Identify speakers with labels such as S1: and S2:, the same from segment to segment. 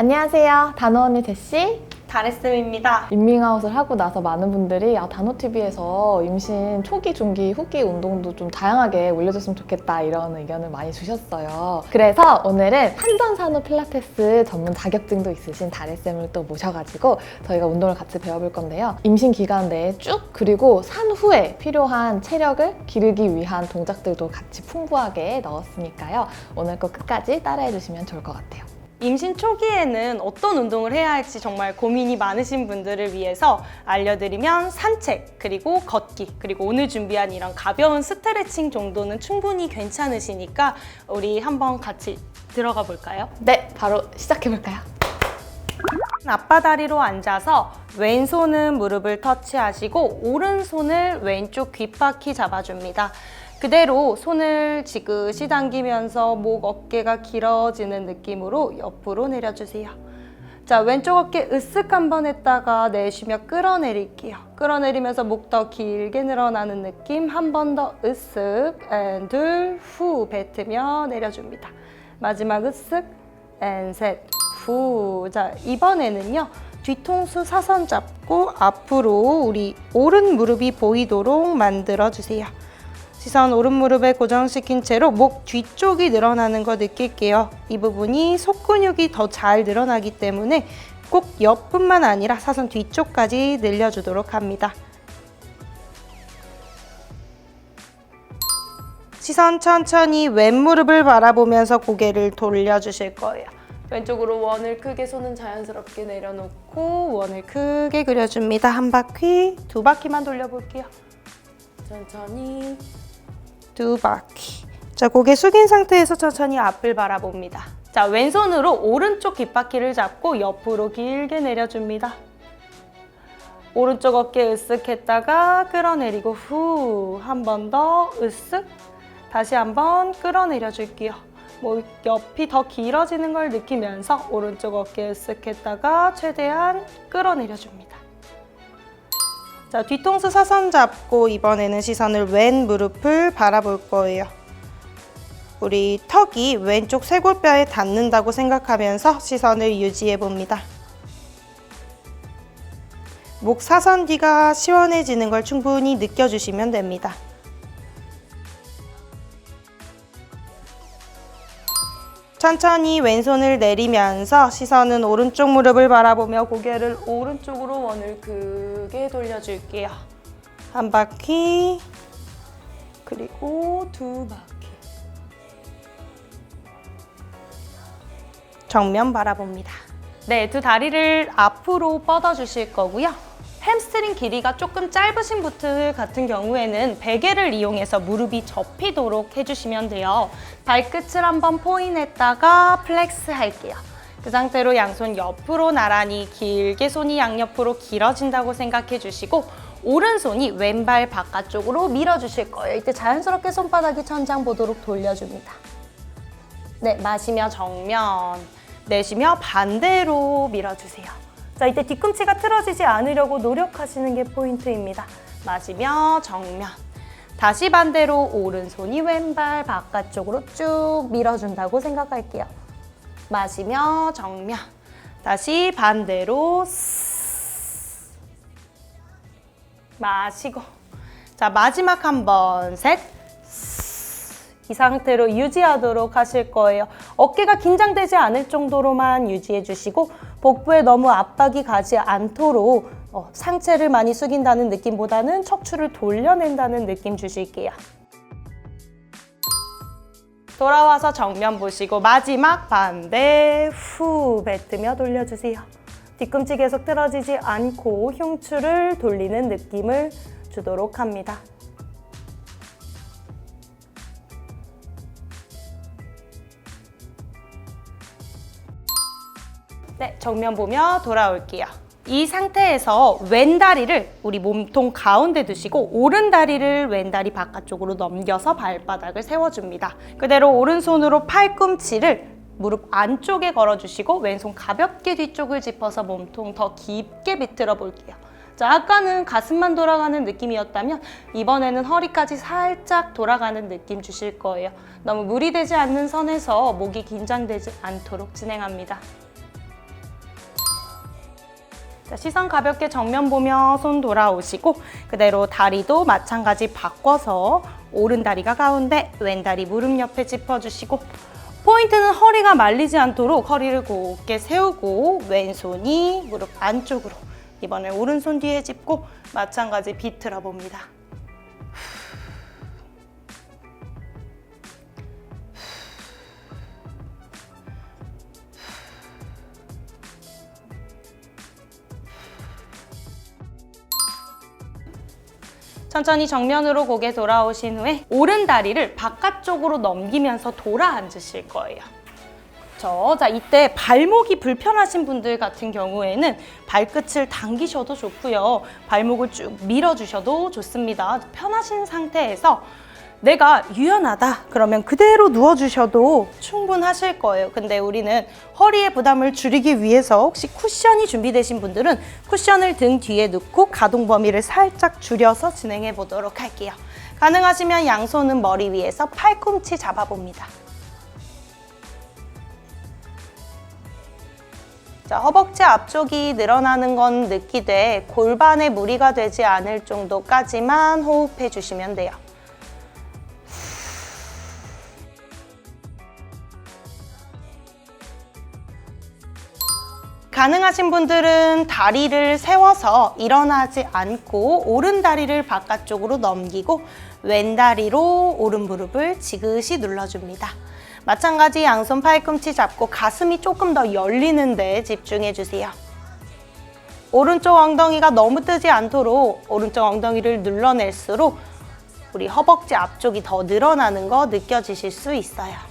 S1: 안녕하세요. 단호 언니 제시.
S2: 다레쌤입니다.
S1: 임밍아웃을 하고 나서 많은 분들이 단호TV에서 임신 초기, 중기, 후기 운동도 좀 다양하게 올려줬으면 좋겠다 이런 의견을 많이 주셨어요. 그래서 오늘은 한전산후 필라테스 전문 자격증도 있으신 다레쌤을 또 모셔가지고 저희가 운동을 같이 배워볼 건데요. 임신 기간 내에 쭉 그리고 산후에 필요한 체력을 기르기 위한 동작들도 같이 풍부하게 넣었으니까요. 오늘 꼭 끝까지 따라해주시면 좋을 것 같아요.
S2: 임신 초기에는 어떤 운동을 해야 할지 정말 고민이 많으신 분들을 위해서 알려드리면 산책, 그리고 걷기, 그리고 오늘 준비한 이런 가벼운 스트레칭 정도는 충분히 괜찮으시니까 우리 한번 같이 들어가 볼까요?
S1: 네, 바로 시작해볼까요?
S2: 앞바다리로 앉아서 왼손은 무릎을 터치하시고 오른손을 왼쪽 귓바퀴 잡아줍니다. 그대로 손을 지그시 당기면서 목, 어깨가 길어지는 느낌으로 옆으로 내려주세요. 자, 왼쪽 어깨 으쓱 한번 했다가 내쉬며 끌어내릴게요. 끌어내리면서 목 더 길게 늘어나는 느낌. 한 번 더 으쓱, 앤 둘, 후 뱉으며 내려줍니다. 마지막 으쓱, 앤 셋, 후. 자, 이번에는요. 뒤통수 사선 잡고 앞으로 우리 오른 무릎이 보이도록 만들어주세요. 시선 오른 무릎에 고정시킨 채로 목 뒤쪽이 늘어나는 거 느낄게요. 이 부분이 속 근육이 더 잘 늘어나기 때문에 꼭 옆뿐만 아니라 사선 뒤쪽까지 늘려주도록 합니다. 시선 천천히 왼무릎을 바라보면서 고개를 돌려주실 거예요. 왼쪽으로 원을 크게 손은 자연스럽게 내려놓고 원을 크게 그려줍니다. 한 바퀴, 두 바퀴만 돌려볼게요. 천천히. 두 바퀴. 자, 고개 숙인 상태에서 천천히 앞을 바라봅니다. 자, 왼손으로 오른쪽 귓바퀴를 잡고 옆으로 길게 내려줍니다. 오른쪽 어깨 으쓱 했다가 끌어내리고 후. 한 번 더 으쓱. 다시 한 번 끌어내려 줄게요. 옆이 더 길어지는 걸 느끼면서 오른쪽 어깨 으쓱 했다가 최대한 끌어내려 줍니다. 자, 뒤통수 사선 잡고 이번에는 시선을 왼 무릎을 바라볼 거예요. 우리 턱이 왼쪽 쇄골뼈에 닿는다고 생각하면서 시선을 유지해 봅니다. 목 사선 뒤가 시원해지는 걸 충분히 느껴주시면 됩니다. 천천히 왼손을 내리면서 시선은 오른쪽 무릎을 바라보며 고개를 오른쪽으로 원을 크게 돌려줄게요. 한 바퀴, 그리고 두 바퀴. 정면 바라봅니다. 네, 두 다리를 앞으로 뻗어주실 거고요. 햄스트링 길이가 조금 짧으신 분들 같은 경우에는 베개를 이용해서 무릎이 접히도록 해주시면 돼요. 발끝을 한번 포인했다가 플렉스 할게요. 그 상태로 양손 옆으로 나란히 길게 손이 양옆으로 길어진다고 생각해 주시고 오른손이 왼발 바깥쪽으로 밀어주실 거예요. 이때 자연스럽게 손바닥이 천장 보도록 돌려줍니다. 네, 마시며 정면, 내쉬며 반대로 밀어주세요. 자, 이때 뒤꿈치가 틀어지지 않으려고 노력하시는 게 포인트입니다. 마시며 정면. 다시 반대로 오른손이 왼발 바깥쪽으로 쭉 밀어준다고 생각할게요. 마시며 정면. 다시 반대로 마시고. 자, 마지막 한 번, 셋. 이 상태로 유지하도록 하실 거예요. 어깨가 긴장되지 않을 정도로만 유지해 주시고 복부에 너무 압박이 가지 않도록 상체를 많이 숙인다는 느낌보다는 척추를 돌려낸다는 느낌 주실게요. 돌아와서 정면 보시고 마지막 반대 후 뱉으며 돌려주세요. 뒤꿈치 계속 틀어지지 않고 흉추를 돌리는 느낌을 주도록 합니다. 네, 정면 보며 돌아올게요. 이 상태에서 왼 다리를 우리 몸통 가운데 두시고 오른 다리를 왼 다리 바깥쪽으로 넘겨서 발바닥을 세워줍니다. 그대로 오른손으로 팔꿈치를 무릎 안쪽에 걸어주시고 왼손 가볍게 뒤쪽을 짚어서 몸통 더 깊게 비틀어 볼게요. 자, 아까는 가슴만 돌아가는 느낌이었다면 이번에는 허리까지 살짝 돌아가는 느낌 주실 거예요. 너무 무리되지 않는 선에서 목이 긴장되지 않도록 진행합니다. 자, 시선 가볍게 정면 보며 손 돌아오시고 그대로 다리도 마찬가지 바꿔서 오른 다리가 가운데, 왼 다리 무릎 옆에 짚어주시고 포인트는 허리가 말리지 않도록 허리를 곧게 세우고 왼손이 무릎 안쪽으로, 이번에 오른손 뒤에 짚고 마찬가지 비틀어 봅니다. 천천히 정면으로 고개 돌아오신 후에 오른 다리를 바깥쪽으로 넘기면서 돌아 앉으실 거예요. 자, 이때 발목이 불편하신 분들 같은 경우에는 발끝을 당기셔도 좋고요. 발목을 쭉 밀어주셔도 좋습니다. 편하신 상태에서 내가 유연하다 그러면 그대로 누워주셔도 충분하실 거예요. 근데 우리는 허리의 부담을 줄이기 위해서 혹시 쿠션이 준비되신 분들은 쿠션을 등 뒤에 놓고 가동 범위를 살짝 줄여서 진행해 보도록 할게요. 가능하시면 양손은 머리 위에서 팔꿈치 잡아봅니다. 자, 허벅지 앞쪽이 늘어나는 건 느끼되 골반에 무리가 되지 않을 정도까지만 호흡해 주시면 돼요. 가능하신 분들은 다리를 세워서 일어나지 않고 오른 다리를 바깥쪽으로 넘기고 왼 다리로 오른 무릎을 지그시 눌러줍니다. 마찬가지 양손 팔꿈치 잡고 가슴이 조금 더 열리는 데 집중해 주세요. 오른쪽 엉덩이가 너무 뜨지 않도록 오른쪽 엉덩이를 눌러낼수록 우리 허벅지 앞쪽이 더 늘어나는 거 느껴지실 수 있어요.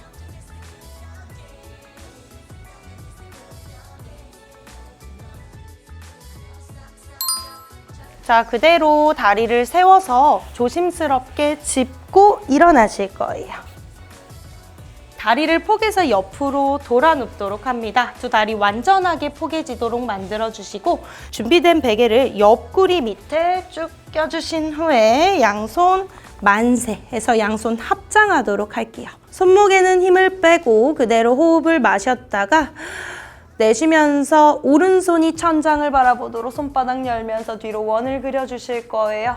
S2: 자, 그대로 다리를 세워서 조심스럽게 짚고 일어나실 거예요. 다리를 포개서 옆으로 돌아 눕도록 합니다. 두 다리 완전하게 포개지도록 만들어주시고 준비된 베개를 옆구리 밑에 쭉 껴주신 후에 양손 만세 해서 양손 합장하도록 할게요. 손목에는 힘을 빼고 그대로 호흡을 마셨다가 내쉬면서 오른손이 천장을 바라보도록 손바닥 열면서 뒤로 원을 그려주실 거예요.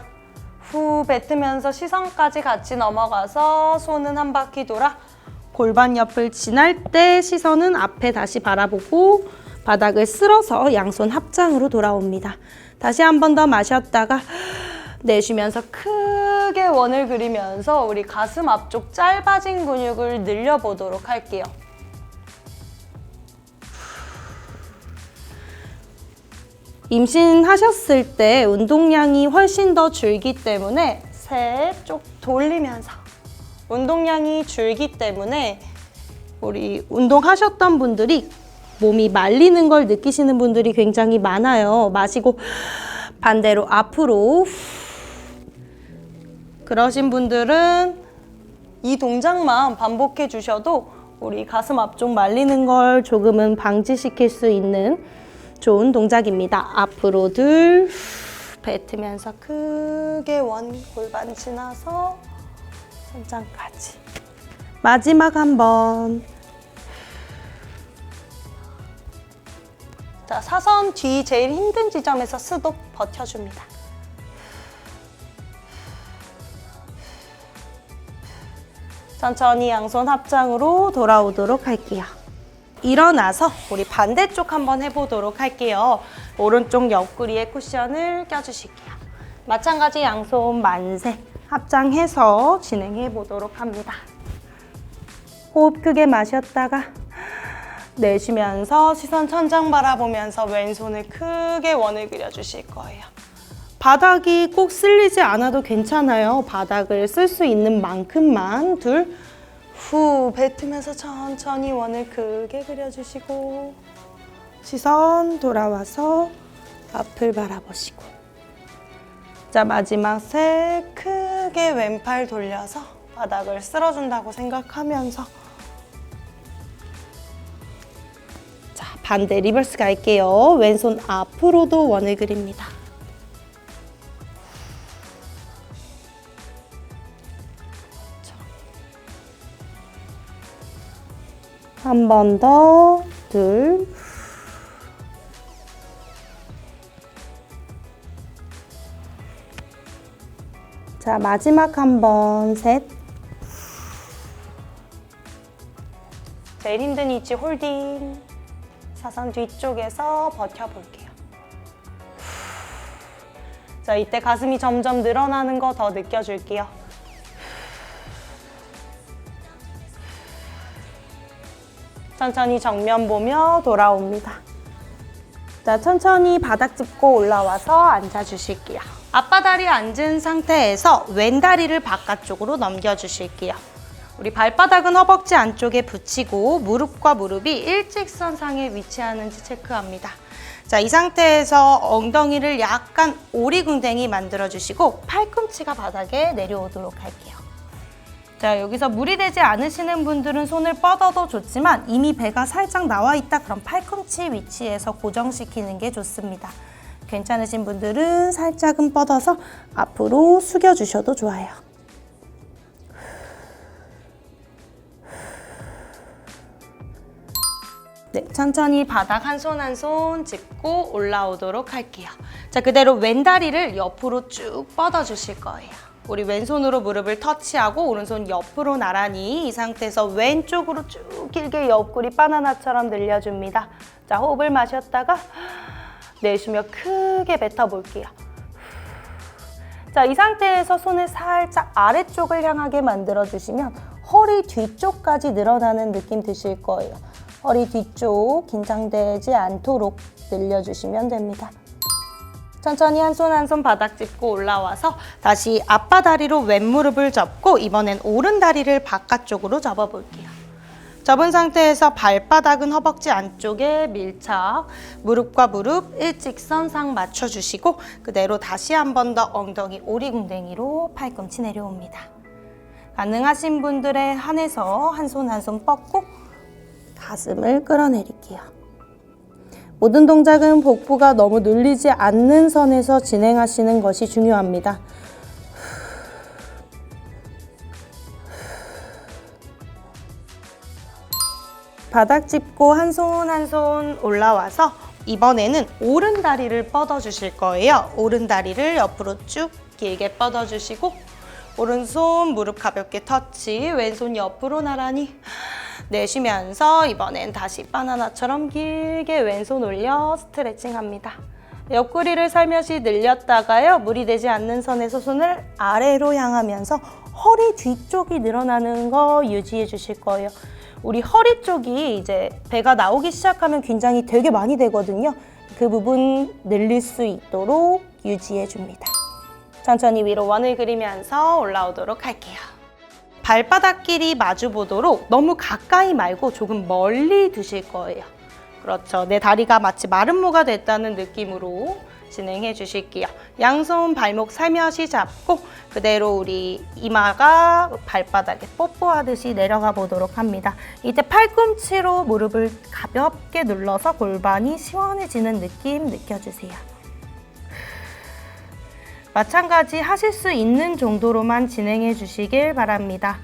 S2: 후 뱉으면서 시선까지 같이 넘어가서 손은 한 바퀴 돌아 골반 옆을 지날 때 시선은 앞에 다시 바라보고 바닥을 쓸어서 양손 합장으로 돌아옵니다. 다시 한 번 더 마셨다가 내쉬면서 크게 원을 그리면서 우리 가슴 앞쪽 짧아진 근육을 늘려보도록 할게요. 임신하셨을 때 운동량이 훨씬 더 줄기 때문에 셋 쭉 돌리면서 운동량이 줄기 때문에 우리 운동하셨던 분들이 몸이 말리는 걸 느끼시는 분들이 굉장히 많아요. 마시고 반대로 앞으로 그러신 분들은 이 동작만 반복해 주셔도 우리 가슴 앞쪽 말리는 걸 조금은 방지시킬 수 있는 좋은 동작입니다. 앞으로 둘, 뱉으면서 크게 원, 골반 지나서 천장까지. 마지막 한 번. 자, 사선 뒤 제일 힘든 지점에서 스톱 버텨줍니다. 천천히 양손 합장으로 돌아오도록 할게요. 일어나서 우리 반대쪽 한번 해보도록 할게요. 오른쪽 옆구리에 쿠션을 껴주실게요. 마찬가지 양손 만세 합장해서 진행해 보도록 합니다. 호흡 크게 마셨다가 내쉬면서 시선 천장 바라보면서 왼손을 크게 원을 그려주실 거예요. 바닥이 꼭 쓸리지 않아도 괜찮아요. 바닥을 쓸 수 있는 만큼만 둘, 후 뱉으면서 천천히 원을 크게 그려주시고 시선 돌아와서 앞을 바라보시고 자, 마지막 셋 크게 왼팔 돌려서 바닥을 쓸어준다고 생각하면서 자, 반대 리버스 갈게요. 왼손 앞으로도 원을 그립니다. 한 번 더, 둘. 자, 마지막 한 번, 셋. 제일 힘든 위치 홀딩. 사선 뒤쪽에서 버텨볼게요. 자, 이때 가슴이 점점 늘어나는 거 더 느껴줄게요. 천천히 정면 보며 돌아옵니다. 자, 천천히 바닥 짚고 올라와서 앉아주실게요. 앞바다리 앉은 상태에서 왼다리를 바깥쪽으로 넘겨주실게요. 우리 발바닥은 허벅지 안쪽에 붙이고 무릎과 무릎이 일직선상에 위치하는지 체크합니다. 자, 이 상태에서 엉덩이를 약간 오리궁뎅이 만들어주시고 팔꿈치가 바닥에 내려오도록 할게요. 자, 여기서 무리 되지 않으시는 분들은 손을 뻗어도 좋지만 이미 배가 살짝 나와 있다 그럼 팔꿈치 위치에서 고정시키는 게 좋습니다. 괜찮으신 분들은 살짝은 뻗어서 앞으로 숙여주셔도 좋아요. 네, 천천히 바닥 한 손 한 손 짚고 올라오도록 할게요. 자, 그대로 왼다리를 옆으로 쭉 뻗어주실 거예요. 우리 왼손으로 무릎을 터치하고 오른손 옆으로 나란히 이 상태에서 왼쪽으로 쭉 길게 옆구리 바나나처럼 늘려줍니다. 자, 호흡을 마셨다가 내쉬며 크게 뱉어볼게요. 자, 이 상태에서 손을 살짝 아래쪽을 향하게 만들어주시면 허리 뒤쪽까지 늘어나는 느낌 드실 거예요. 허리 뒤쪽 긴장되지 않도록 늘려주시면 됩니다. 천천히 한 손 한 손 바닥 짚고 올라와서 다시 앞바다리로 왼무릎을 접고 이번엔 오른다리를 바깥쪽으로 접어볼게요. 접은 상태에서 발바닥은 허벅지 안쪽에 밀착, 무릎과 무릎 일직선상 맞춰주시고 그대로 다시 한 번 더 엉덩이 오리궁뎅이로 팔꿈치 내려옵니다. 가능하신 분들에 한해서 한 손 한 손 뻗고 가슴을 끌어내릴게요. 모든 동작은 복부가 너무 눌리지 않는 선에서 진행하시는 것이 중요합니다. 바닥 짚고 한 손 한 손 올라와서 이번에는 오른 다리를 뻗어주실 거예요. 오른 다리를 옆으로 쭉 길게 뻗어주시고 오른손 무릎 가볍게 터치, 왼손 옆으로 나란히 내쉬면서 이번엔 다시 바나나처럼 길게 왼손 올려 스트레칭합니다. 옆구리를 살며시 늘렸다가요. 무리 되지 않는 선에서 손을 아래로 향하면서 허리 뒤쪽이 늘어나는 거 유지해 주실 거예요. 우리 허리 쪽이 이제 배가 나오기 시작하면 긴장이 되게 많이 되거든요. 그 부분 늘릴 수 있도록 유지해 줍니다. 천천히 위로 원을 그리면서 올라오도록 할게요. 발바닥끼리 마주 보도록 너무 가까이 말고 조금 멀리 두실 거예요. 그렇죠. 내 다리가 마치 마른 모가 됐다는 느낌으로 진행해 주실게요. 양손 발목 살며시 잡고 그대로 우리 이마가 발바닥에 뽀뽀하듯이 내려가 보도록 합니다. 이때 팔꿈치로 무릎을 가볍게 눌러서 골반이 시원해지는 느낌 느껴주세요. 마찬가지 하실 수 있는 정도로만 진행해 주시길 바랍니다.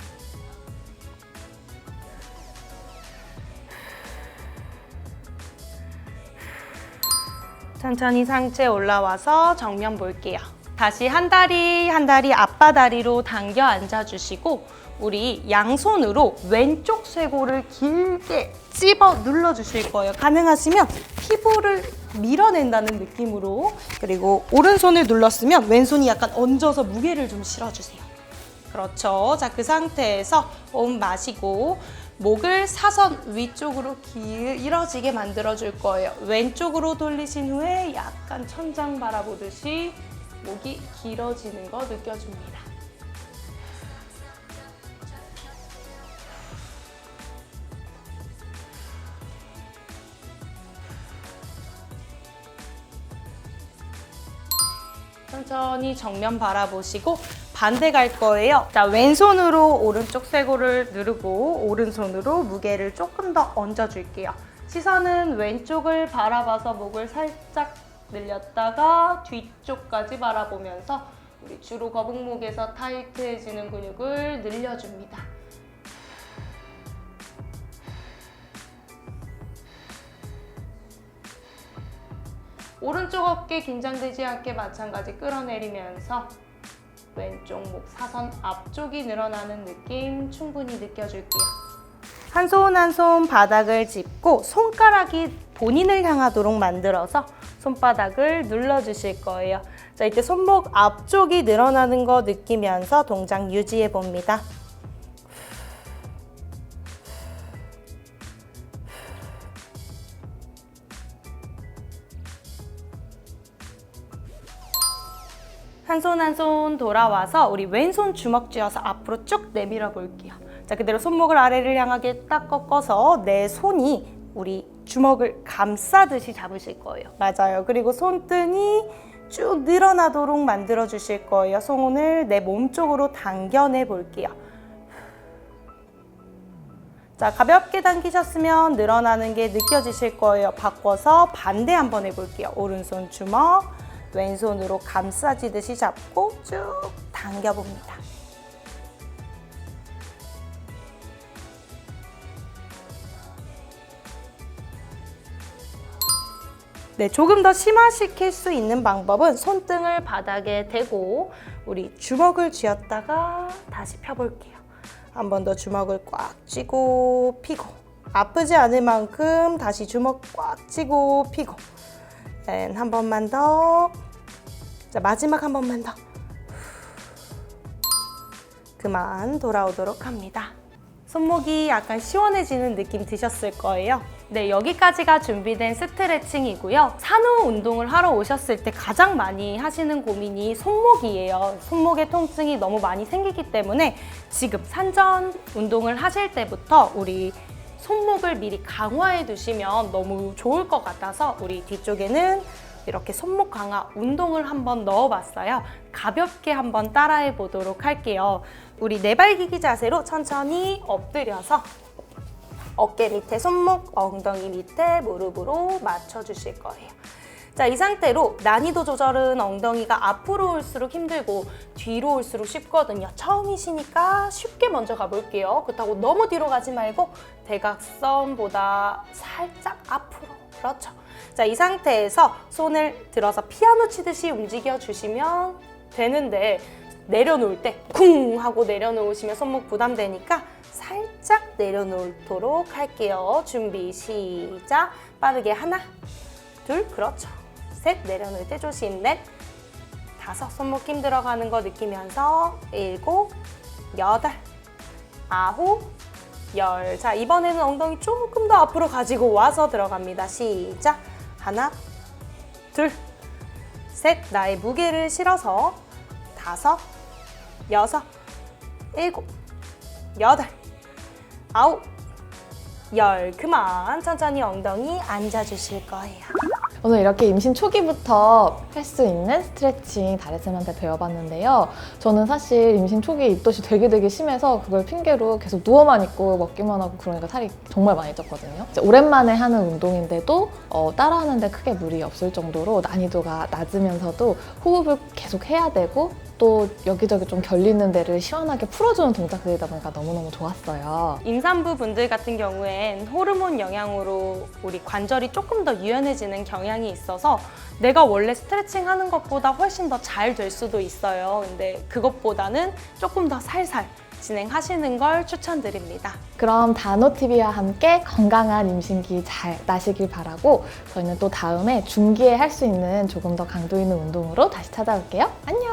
S2: 천천히 상체 올라와서 정면 볼게요. 다시 한 다리 앞바다리로 당겨 앉아주시고 우리 양손으로 왼쪽 쇄골을 길게 찝어 눌러주실 거예요. 가능하시면 피부를 밀어낸다는 느낌으로 그리고 오른손을 눌렀으면 왼손이 약간 얹어서 무게를 좀 실어주세요. 그렇죠. 자, 그 상태에서 호흡 마시고 목을 사선 위쪽으로 길어지게 만들어줄 거예요. 왼쪽으로 돌리신 후에 약간 천장 바라보듯이 목이 길어지는 거 느껴줍니다. 천천히 정면 바라보시고 반대 갈 거예요. 자, 왼손으로 오른쪽 쇄골을 누르고 오른손으로 무게를 조금 더 얹어줄게요. 시선은 왼쪽을 바라봐서 목을 살짝 늘렸다가 뒤쪽까지 바라보면서 우리 주로 거북목에서 타이트해지는 근육을 늘려줍니다. 오른쪽 어깨 긴장되지 않게 마찬가지 끌어내리면서 왼쪽 목 사선 앞쪽이 늘어나는 느낌 충분히 느껴줄게요. 한 손 한 손 바닥을 짚고 손가락이 본인을 향하도록 만들어서 손바닥을 눌러주실 거예요. 자, 이때 손목 앞쪽이 늘어나는 거 느끼면서 동작 유지해 봅니다. 한 손 한 손 돌아와서 우리 왼손 주먹 쥐어서 앞으로 쭉 내밀어 볼게요. 자, 그대로 손목을 아래를 향하게 딱 꺾어서 내 손이 우리 주먹을 감싸듯이 잡으실 거예요. 맞아요. 그리고 손등이 쭉 늘어나도록 만들어 주실 거예요. 손을 내 몸 쪽으로 당겨내 볼게요. 자, 가볍게 당기셨으면 늘어나는 게 느껴지실 거예요. 바꿔서 반대 한번 해볼게요. 오른손 주먹, 왼손으로 감싸지듯이 잡고 쭉 당겨봅니다. 네, 조금 더 심화시킬 수 있는 방법은 손등을 바닥에 대고 우리 주먹을 쥐었다가 다시 펴볼게요. 한 번 더 주먹을 꽉 쥐고 피고, 아프지 않을 만큼 다시 주먹 꽉 쥐고 피고, 한 번만 더. 자, 마지막 한 번만 더. 그만 돌아오도록 합니다. 손목이 약간 시원해지는 느낌 드셨을 거예요. 네, 여기까지가 준비된 스트레칭이고요. 산후 운동을 하러 오셨을 때 가장 많이 하시는 고민이 손목이에요. 손목에 통증이 너무 많이 생기기 때문에 지금 산전 운동을 하실 때부터 우리 손목을 미리 강화해 두시면 너무 좋을 것 같아서 우리 뒤쪽에는 이렇게 손목 강화 운동을 한번 넣어봤어요. 가볍게 한번 따라해 보도록 할게요. 우리 네발기기 자세로 천천히 엎드려서 어깨 밑에 손목, 엉덩이 밑에 무릎으로 맞춰주실 거예요. 자, 이 상태로 난이도 조절은 엉덩이가 앞으로 올수록 힘들고 뒤로 올수록 쉽거든요. 처음이시니까 쉽게 먼저 가볼게요. 그렇다고 너무 뒤로 가지 말고 대각선보다 살짝 앞으로. 그렇죠. 자, 이 상태에서 손을 들어서 피아노 치듯이 움직여 주시면 되는데 내려놓을 때 쿵 하고 내려놓으시면 손목 부담되니까 살짝 내려놓도록 할게요. 준비 시작. 빠르게 하나, 둘, 그렇죠. 셋, 내려놓을 때 조심. 넷, 다섯, 손목 힘 들어가는 거 느끼면서 일곱, 여덟, 아홉, 열. 자, 이번에는 엉덩이 조금 더 앞으로 가지고 와서 들어갑니다. 시작. 하나, 둘, 셋, 나의 무게를 실어서 다섯, 여섯, 일곱, 여덟, 아홉, 열. 그만. 천천히 엉덩이 앉아주실 거예요.
S1: 오늘 이렇게 임신 초기부터 할 수 있는 스트레칭 다리쌤한테 배워봤는데요. 저는 사실 임신 초기 입덧이 되게 심해서 그걸 핑계로 계속 누워만 있고 먹기만 하고 그러니까 살이 정말 많이 쪘거든요. 이제 오랜만에 하는 운동인데도 따라하는데 크게 무리 없을 정도로 난이도가 낮으면서도 호흡을 계속 해야 되고 또 여기저기 좀 결리는 데를 시원하게 풀어주는 동작들이다 보니까 너무너무 좋았어요.
S2: 임산부 분들 같은 경우엔 호르몬 영향으로 우리 관절이 조금 더 유연해지는 경향이 있어서 내가 원래 스트레칭 하는 것보다 훨씬 더 잘 될 수도 있어요. 근데 그것보다는 조금 더 살살 진행하시는 걸 추천드립니다.
S1: 그럼 다노TV와 함께 건강한 임신기 잘 나시길 바라고 저희는 또 다음에 중기에 할 수 있는 조금 더 강도 있는 운동으로 다시 찾아올게요. 안녕!